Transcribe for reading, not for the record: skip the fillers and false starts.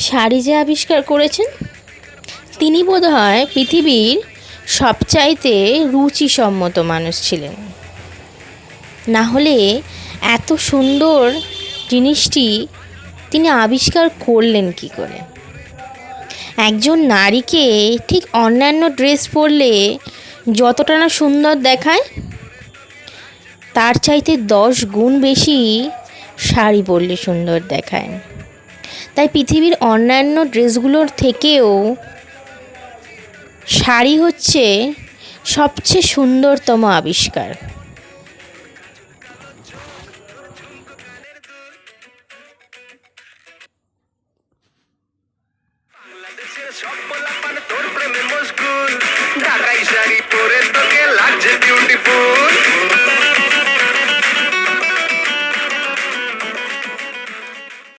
শাড়ি যে আবিষ্কার করেছেন তিনি বোধহয় পৃথিবীর সবচাইতে রুচিসম্মত মানুষ ছিলেন, না হলে এত সুন্দর জিনিসটি তিনি আবিষ্কার করলেন কি করে। একজন নারীকে ঠিক অন্যান্য ড্রেস পরলে যতটা না সুন্দর দেখায়, তার চাইতে 10 গুণ বেশি শাড়ি পরলে সুন্দর দেখায়। তাই পৃথিবীর অন্যান্য ড্রেসগুলোর থেকেও শাড়ি হচ্ছে সবচেয়ে সুন্দরতম আবিষ্কার। সব পোলাপান তোর প্রেমে মশগুল, ঢাকাই শাড়ি পরে তোকে লাগছে বিউটিফুল।